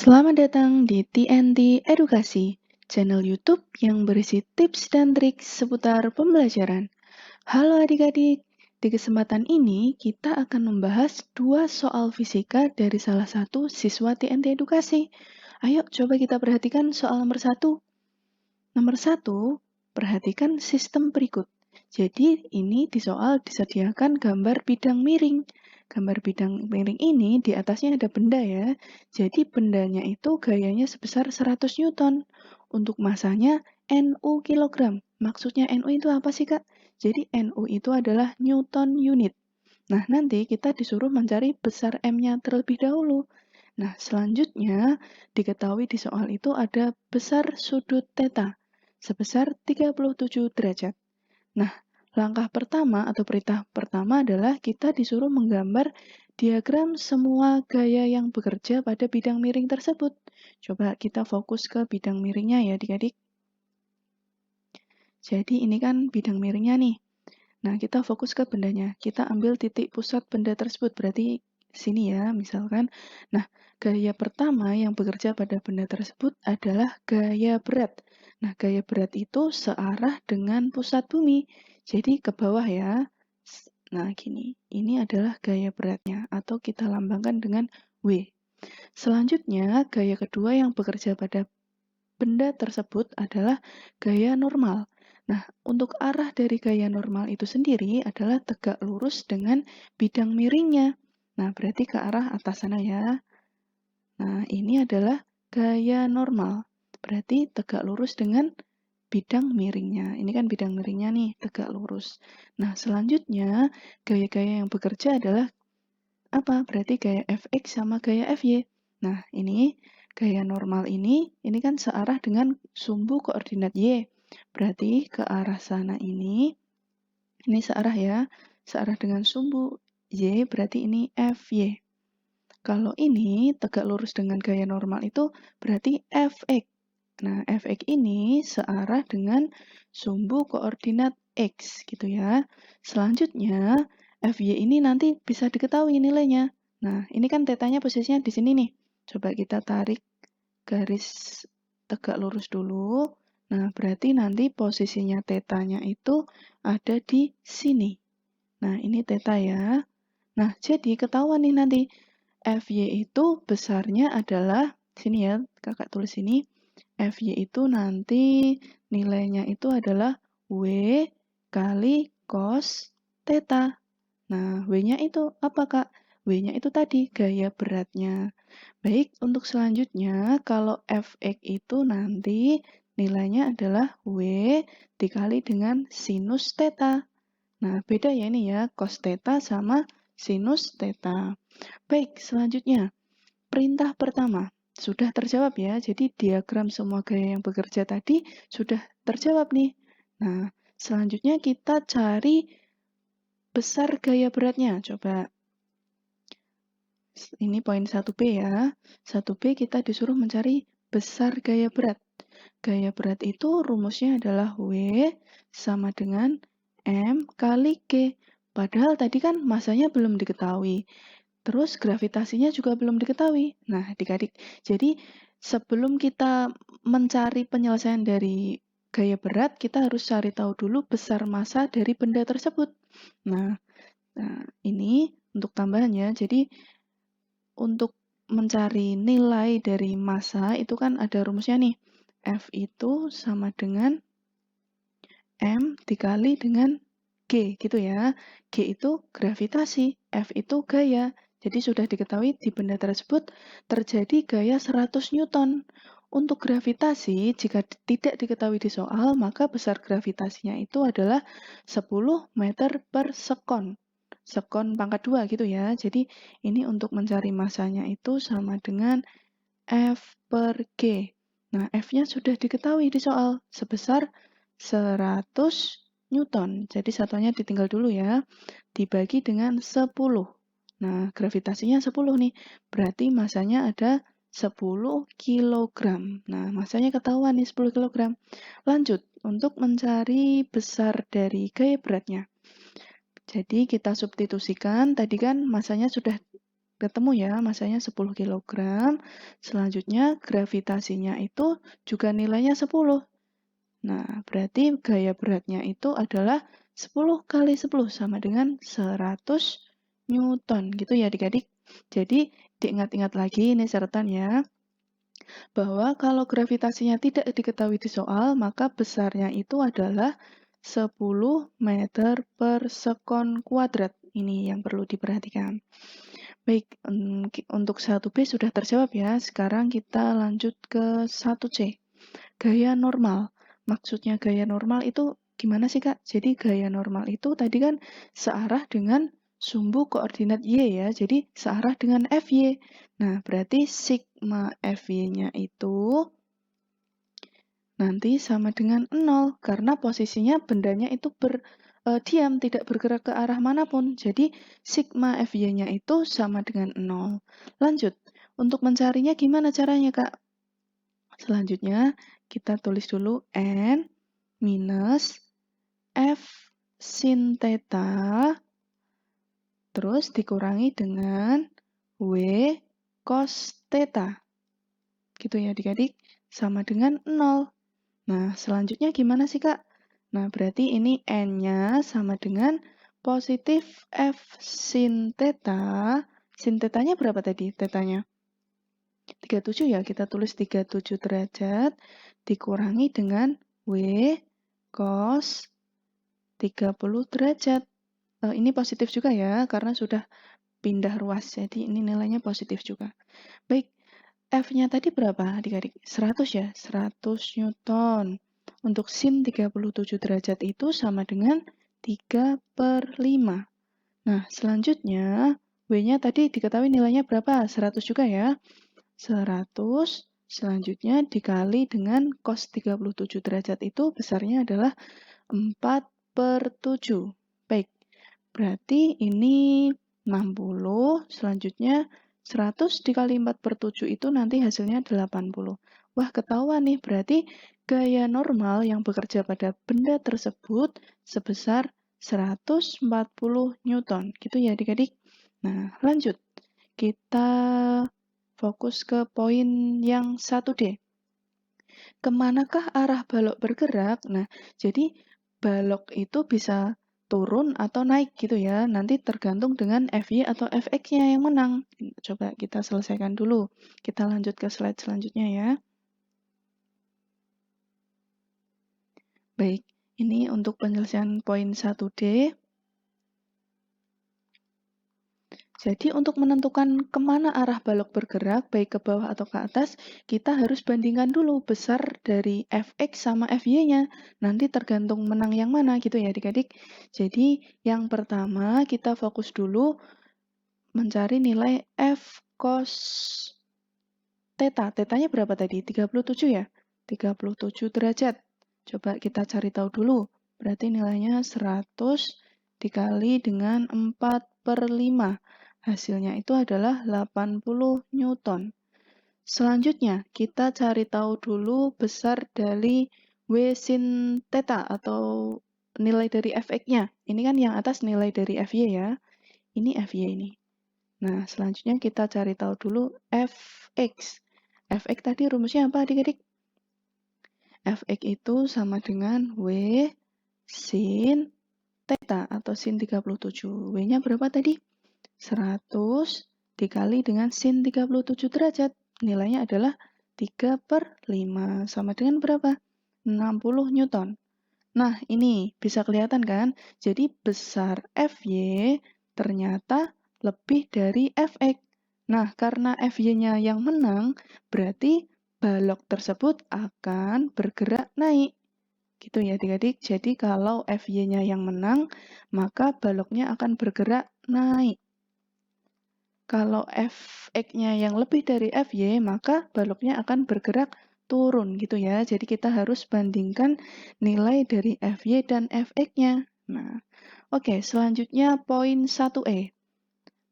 Selamat datang di TNT Edukasi, channel YouTube yang berisi tips dan trik seputar pembelajaran. Halo adik-adik, di kesempatan ini kita akan membahas dua soal fisika dari salah satu siswa TNT Edukasi. Ayo coba kita perhatikan soal nomor 1. Nomor 1, perhatikan sistem berikut. Jadi ini di soal disediakan gambar bidang miring. Gambar bidang miring ini di atasnya ada benda ya. Jadi bendanya itu gayanya sebesar 100 Newton. Untuk masanya NU kilogram. Maksudnya NU itu apa sih Kak? Jadi NU itu adalah Newton unit. Nah, nanti kita disuruh mencari besar M-nya terlebih dahulu. Nah, selanjutnya diketahui di soal itu ada besar sudut theta sebesar 37 derajat. Nah, langkah pertama atau perintah pertama adalah kita disuruh menggambar diagram semua gaya yang bekerja pada bidang miring tersebut. Coba kita fokus ke bidang miringnya ya adik-adik. Jadi ini kan bidang miringnya nih. Nah, kita fokus ke bendanya. Kita ambil titik pusat benda tersebut, berarti sini ya, misalkan. Nah, gaya pertama yang bekerja pada benda tersebut adalah gaya berat. Nah, gaya berat itu searah dengan pusat bumi. Jadi ke bawah ya. Nah, gini. Ini adalah gaya beratnya, atau kita lambangkan dengan W. Selanjutnya, gaya kedua yang bekerja pada benda tersebut adalah gaya normal. Nah, untuk arah dari gaya normal itu sendiri adalah tegak lurus dengan bidang miringnya. Nah, berarti ke arah atas sana ya. Nah, ini adalah gaya normal. Berarti tegak lurus dengan bidang miringnya. Ini kan bidang miringnya nih, tegak lurus. Nah, selanjutnya gaya-gaya yang bekerja adalah apa? Berarti gaya Fx sama gaya Fy. Nah, ini gaya normal ini kan searah dengan sumbu koordinat Y. Berarti ke arah sana ini searah ya, searah dengan sumbu Y, berarti ini Fy. Kalau ini tegak lurus dengan gaya normal itu berarti Fx. Nah, Fx ini searah dengan sumbu koordinat X gitu ya. Selanjutnya, Fy ini nanti bisa diketahui nilainya. Nah, ini kan tetanya posisinya di sini nih. Coba kita tarik garis tegak lurus dulu. Nah, berarti nanti posisinya tetanya itu ada di sini. Nah, ini teta ya. Nah, jadi ketahuan nih nanti. Fy itu besarnya adalah, sini ya, kakak tulis ini. Fy itu nanti nilainya itu adalah W kali cos theta. Nah, W-nya itu apa, Kak? W-nya itu tadi gaya beratnya. Baik, untuk selanjutnya, kalau Fx itu nanti nilainya adalah W dikali dengan sinus theta. Nah, beda ya ini ya, cos theta sama sinus theta. Baik, selanjutnya, perintah pertama. Sudah terjawab ya, jadi diagram semua gaya yang bekerja tadi sudah terjawab nih. Nah, selanjutnya kita cari besar gaya beratnya. Coba ini poin 1B ya. 1B kita disuruh mencari besar gaya berat. Gaya berat itu rumusnya adalah W sama dengan M kali G. Padahal tadi kan masanya belum diketahui. Terus gravitasinya juga belum diketahui. Nah, adik-adik, jadi sebelum kita mencari penyelesaian dari gaya berat, kita harus cari tahu dulu besar massa dari benda tersebut. Nah ini untuk tambahannya, jadi untuk mencari nilai dari massa itu kan ada rumusnya nih. F itu sama dengan M dikali dengan G gitu ya. G itu gravitasi, F itu gaya. Jadi sudah diketahui di benda tersebut terjadi gaya 100 Newton. Untuk gravitasi, jika tidak diketahui di soal, maka besar gravitasinya itu adalah 10 meter per sekon. Sekon pangkat 2 gitu ya. Jadi ini untuk mencari massanya itu sama dengan F per G. Nah, F-nya sudah diketahui di soal sebesar 100 Newton. Jadi satuannya ditinggal dulu ya. Dibagi dengan 10. Nah, gravitasinya 10 nih. Berarti masanya ada 10 kilogram. Nah, masanya ketahuan nih 10 kilogram. Lanjut, untuk mencari besar dari gaya beratnya. Jadi kita substitusikan, tadi kan masanya sudah ketemu ya, masanya 10 kg. Selanjutnya gravitasinya itu juga nilainya 10. Nah, berarti gaya beratnya itu adalah 10 kali 10 sama dengan 100 Newton. Gitu ya adik-adik. Jadi diingat-ingat lagi ini catatan ya, bahwa kalau gravitasinya tidak diketahui di soal, maka besarnya itu adalah 10 meter per sekon kuadrat. Ini yang perlu diperhatikan. Baik, untuk 1B sudah terjawab ya. Sekarang kita lanjut ke 1C. Gaya normal. Maksudnya gaya normal itu gimana sih, Kak? Jadi gaya normal itu tadi kan searah dengan sumbu koordinat Y ya. Jadi searah dengan FY. Nah, berarti sigma FY-nya itu nanti sama dengan 0 karena posisinya bendanya itu diam, tidak bergerak ke arah manapun. Jadi sigma FY-nya itu sama dengan 0. Lanjut, untuk mencarinya gimana caranya, Kak? Selanjutnya, kita tulis dulu N minus F sin theta, terus dikurangi dengan W cos theta. Gitu ya adik-adik, sama dengan 0. Nah, selanjutnya gimana sih, Kak? Nah, berarti ini N-nya sama dengan positif F sin theta. Sin theta-nya berapa tadi? Theta-nya 37 ya, kita tulis 37 derajat dikurangi dengan W cos 30 derajat. Ini positif juga ya, karena sudah pindah ruas, jadi ini nilainya positif juga. Baik, F-nya tadi berapa adik-adik? 100 ya, 100 Newton. Untuk sin 37 derajat itu sama dengan 3/5. Nah, selanjutnya W-nya tadi diketahui nilainya berapa? 100 juga ya. 100, selanjutnya dikali dengan cos 37 derajat itu besarnya adalah 4/7. Baik, berarti ini 60, selanjutnya 100 dikali 4/7 itu nanti hasilnya 80. Wah, ketahuan nih, berarti gaya normal yang bekerja pada benda tersebut sebesar 140 Newton. Gitu ya adik-adik. Nah, lanjut. Kita fokus ke poin yang 1D. Kemanakah arah balok bergerak? Nah, jadi balok itu bisa turun atau naik gitu ya. Nanti tergantung dengan FY atau Fx-nya yang menang. Coba kita selesaikan dulu. Kita lanjut ke slide selanjutnya ya. Baik, ini untuk penyelesaian poin 1D. Jadi untuk menentukan kemana arah balok bergerak, baik ke bawah atau ke atas, kita harus bandingkan dulu besar dari Fx sama Fy-nya. Nanti tergantung menang yang mana gitu ya adik-adik. Jadi yang pertama kita fokus dulu mencari nilai F cos theta. Theta-nya berapa tadi? 37 ya? 37 derajat. Coba kita cari tahu dulu. Berarti nilainya 100 dikali dengan 4/5. Hasilnya itu adalah 80 Newton. Selanjutnya, kita cari tahu dulu besar dari W sin theta atau nilai dari Fx-nya. Ini kan yang atas nilai dari Fy ya. Ini Fy ini. Nah, selanjutnya kita cari tahu dulu Fx. Fx tadi rumusnya apa adik-adik? Fx itu sama dengan W sin theta atau sin 37. W-nya berapa tadi? 100 dikali dengan sin 37 derajat. Nilainya adalah 3/5. Sama dengan berapa? 60 Newton. Nah, ini bisa kelihatan kan? Jadi besar Fy ternyata lebih dari Fx. Nah, karena Fy-nya yang menang, berarti balok tersebut akan bergerak naik. Gitu ya adik-adik. Jadi kalau Fy-nya yang menang, maka baloknya akan bergerak naik. Kalau Fx-nya yang lebih dari Fy, maka baloknya akan bergerak turun gitu ya. Jadi kita harus bandingkan nilai dari Fy dan Fx-nya. Nah, oke, selanjutnya poin 1E.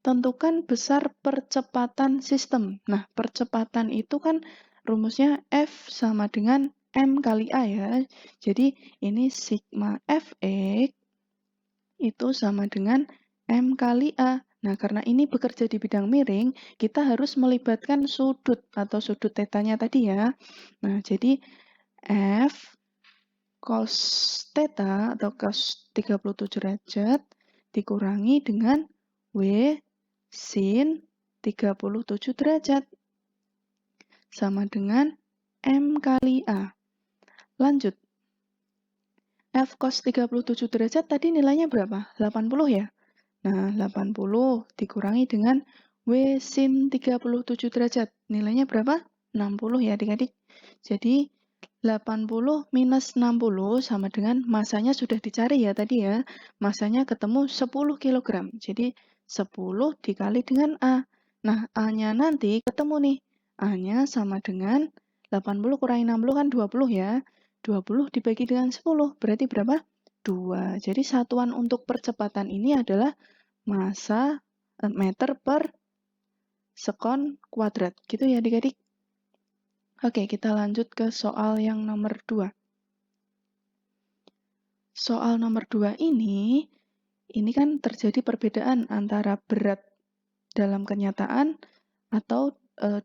Tentukan besar percepatan sistem. Nah, percepatan itu kan rumusnya F sama dengan M kali A ya. Jadi ini sigma Fx itu sama dengan M kali A. Nah, karena ini bekerja di bidang miring, kita harus melibatkan sudut atau sudut tetanya tadi ya. Nah, jadi F cos theta atau cos 37 derajat dikurangi dengan W sin 37 derajat sama dengan M kali A. Lanjut. F cos 37 derajat tadi nilainya berapa? 80 ya? Nah, 80 dikurangi dengan W sin 37 derajat. Nilainya berapa? 60 ya adik-adik. Jadi 80 minus 60 sama dengan masanya sudah dicari ya tadi ya. Masanya ketemu 10 kg. Jadi 10 dikali dengan A. Nah, A-nya nanti ketemu nih. A-nya sama dengan 80 kurangi 60 kan 20 ya. 20 dibagi dengan 10 berarti berapa? 2. Jadi satuan untuk percepatan ini adalah massa meter per sekon kuadrat. Gitu ya adik-adik. Oke, kita lanjut ke soal yang nomor 2. Soal nomor 2 ini kan terjadi perbedaan antara berat dalam kenyataan atau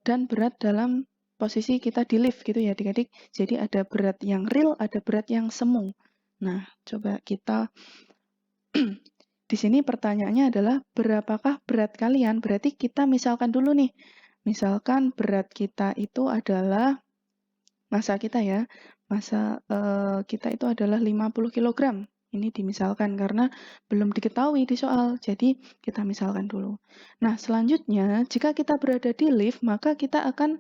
dan berat dalam posisi kita di lift gitu ya adik-adik. Jadi ada berat yang real, ada berat yang semu. Nah, coba kita di sini pertanyaannya adalah berapakah berat kalian? Berarti kita misalkan dulu nih. Misalkan berat kita itu adalah massa kita ya. Massa kita itu adalah 50 kg. Ini dimisalkan karena belum diketahui di soal. Jadi kita misalkan dulu. Nah, selanjutnya jika kita berada di lift, maka kita akan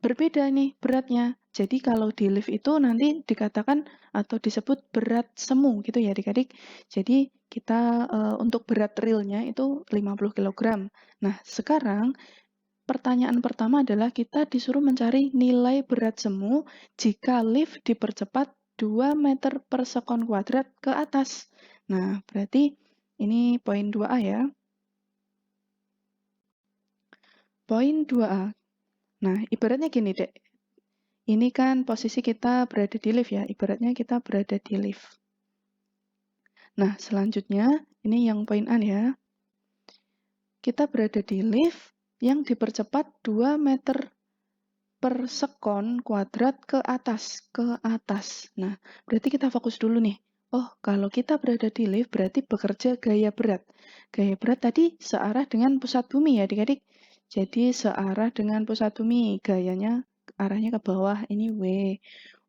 berbeda nih beratnya. Jadi kalau di lift itu nanti dikatakan atau disebut berat semu gitu ya adik-adik. Jadi kita untuk berat realnya itu 50 kg. Nah, sekarang pertanyaan pertama adalah kita disuruh mencari nilai berat semu jika lift dipercepat 2 meter per sekon kuadrat ke atas. Nah, berarti ini poin 2A ya. Poin 2A. Nah, ibaratnya gini, Dek. Ini kan posisi kita berada di lift ya, ibaratnya kita berada di lift. Nah, selanjutnya, ini yang poin A ya. Kita berada di lift yang dipercepat 2 meter per sekon kuadrat ke atas. Nah, berarti kita fokus dulu nih. Oh, kalau kita berada di lift berarti bekerja gaya berat. Gaya berat tadi searah dengan pusat bumi ya adik-adik. Jadi searah dengan pusat bumi, gayanya arahnya ke bawah, ini W.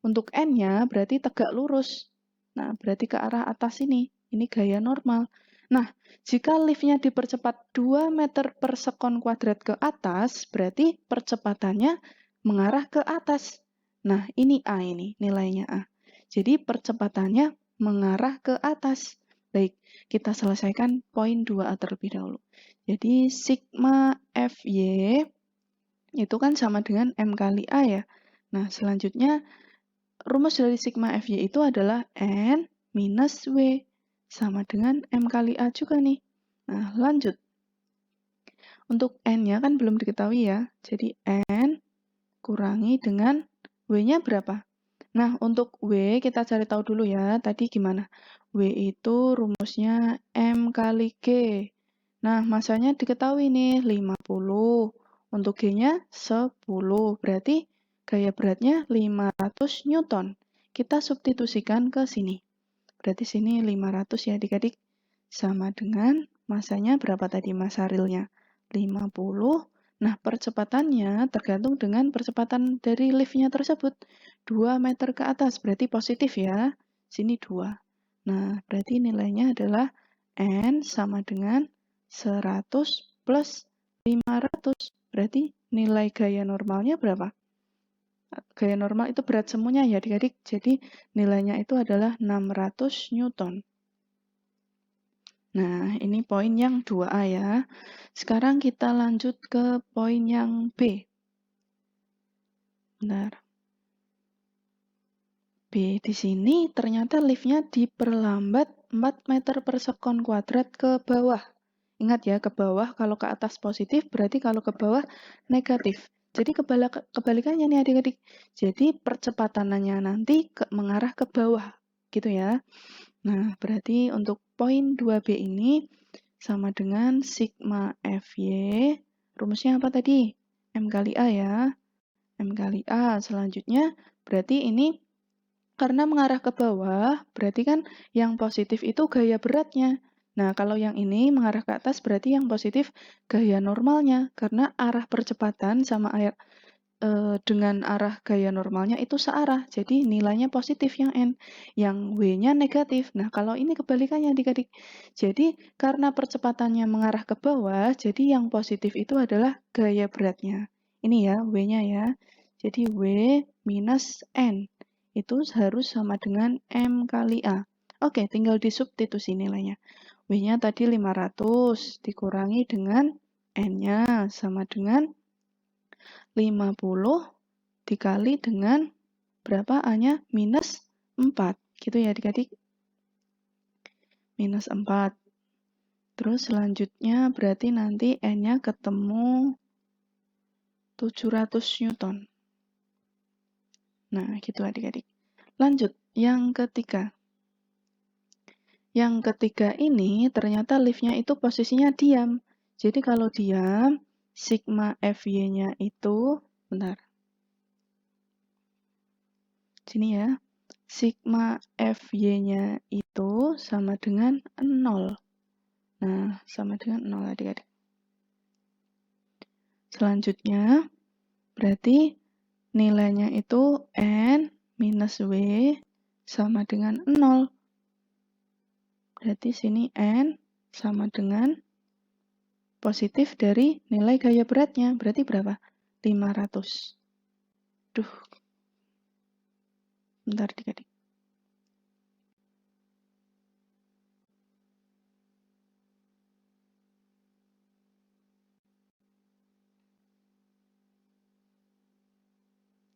Untuk N-nya berarti tegak lurus. Nah, berarti ke arah atas ini gaya normal. Nah, jika liftnya dipercepat 2 meter per sekon kuadrat ke atas, berarti percepatannya mengarah ke atas. Nah, ini A ini, nilainya A. Jadi percepatannya mengarah ke atas. Baik, kita selesaikan poin 2A terlebih dahulu. Jadi sigma Fy itu kan sama dengan M kali A ya. Nah, selanjutnya rumus dari sigma Fy itu adalah N minus W. Sama dengan M kali A juga nih. Nah, lanjut. Untuk N-nya kan belum diketahui ya. Jadi N kurangi dengan W-nya berapa? Nah, untuk W kita cari tahu dulu ya. Tadi gimana? W itu rumusnya M kali G. Nah, masanya diketahui nih 50. Untuk G-nya 10. Berarti gaya beratnya 500 Newton. Kita substitusikan ke sini. Berarti sini 500 ya adik-adik. Sama dengan masanya berapa tadi massa realnya? 50. Nah, percepatannya tergantung dengan percepatan dari liftnya tersebut. 2 meter ke atas, berarti positif ya. Sini 2. Nah, berarti nilainya adalah N sama dengan 100 plus 500. Berarti nilai gaya normalnya berapa? Gaya normal itu berat semuanya ya adik-adik. Jadi nilainya itu adalah 600 Newton. Nah, ini poin yang 2A ya. Sekarang kita lanjut ke poin yang B. Bentar. B di sini ternyata liftnya diperlambat 4 meter per sekon kuadrat ke bawah. Ingat ya, ke bawah kalau ke atas positif, berarti kalau ke bawah negatif. Jadi kebalikannya nih adik-adik. Jadi percepatannya nanti mengarah ke bawah, gitu ya. Nah, berarti untuk poin 2B ini sama dengan sigma Fy. Rumusnya apa tadi? M kali A ya. M kali A. Selanjutnya berarti ini karena mengarah ke bawah, berarti kan yang positif itu gaya beratnya. Nah, kalau yang ini mengarah ke atas berarti yang positif gaya normalnya. Karena arah percepatan sama dengan arah gaya normalnya itu searah. Jadi nilainya positif yang N, yang W-nya negatif. Nah, kalau ini kebalikannya adik-adik. Jadi karena percepatannya mengarah ke bawah, jadi yang positif itu adalah gaya beratnya. Ini ya, W-nya ya. Jadi W minus N itu harus sama dengan M kali A. Oke, tinggal disubstitusi nilainya. W-nya tadi 500 dikurangi dengan N-nya sama dengan 50 dikali dengan berapa A-nya? Minus 4. Gitu ya adik-adik. Minus 4. Terus selanjutnya berarti nanti N-nya ketemu 700 Newton. Nah, gitu adik-adik. Lanjut, yang ketiga. Yang ketiga ini ternyata liftnya itu posisinya diam. Jadi kalau diam, sigma Fy-nya itu, bentar. Sini ya. Sigma Fy-nya itu sama dengan 0. Nah, sama dengan 0 adik-adik. Selanjutnya, berarti nilainya itu N minus W sama dengan 0. Berarti sini N sama dengan positif dari nilai gaya beratnya. Berarti berapa? 500. Duh, bentar adik-adik.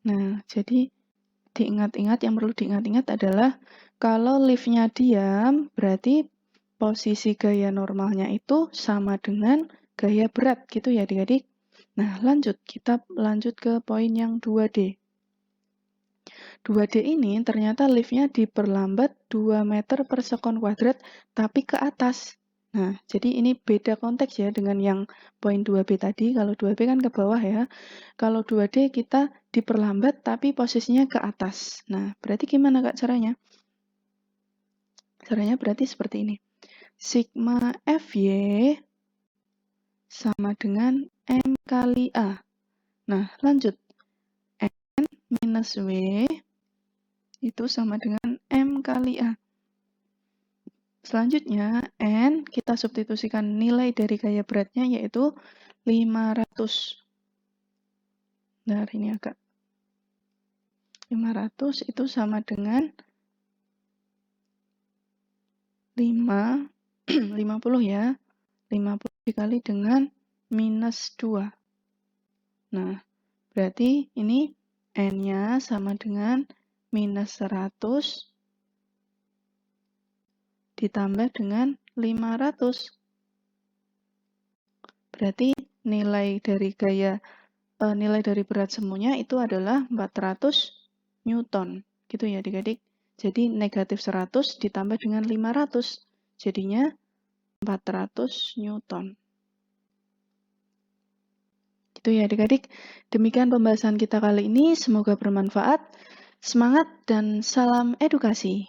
Nah, jadi diingat-ingat, yang perlu diingat-ingat adalah kalau liftnya diam, berarti posisi gaya normalnya itu sama dengan gaya berat, gitu ya adik-adik. Nah, lanjut. Kita lanjut ke poin yang 2D. 2D ini ternyata liftnya diperlambat 2 meter per sekon kuadrat, tapi ke atas. Nah, jadi ini beda konteks ya dengan yang poin 2B tadi. Kalau 2B kan ke bawah ya. Kalau 2D kita diperlambat tapi posisinya ke atas. Nah, berarti gimana Kak caranya? Caranya berarti seperti ini. Sigma Fy sama dengan M kali A. Nah, lanjut. N minus W itu sama dengan M kali A. Selanjutnya, N kita substitusikan nilai dari gaya beratnya yaitu 500. Nah, ini agak 500 itu sama dengan 5, 50 ya. 50 dikali dengan minus 2. Nah, berarti ini N-nya sama dengan minus 100 ditambah dengan 500. Berarti nilai dari berat semuanya itu adalah 400 Newton. Gitu ya adik-adik. Jadi negatif 100 ditambah dengan 500. Jadinya 400 Newton. Gitu ya adik-adik. Demikian pembahasan kita kali ini. Semoga bermanfaat. Semangat dan salam edukasi.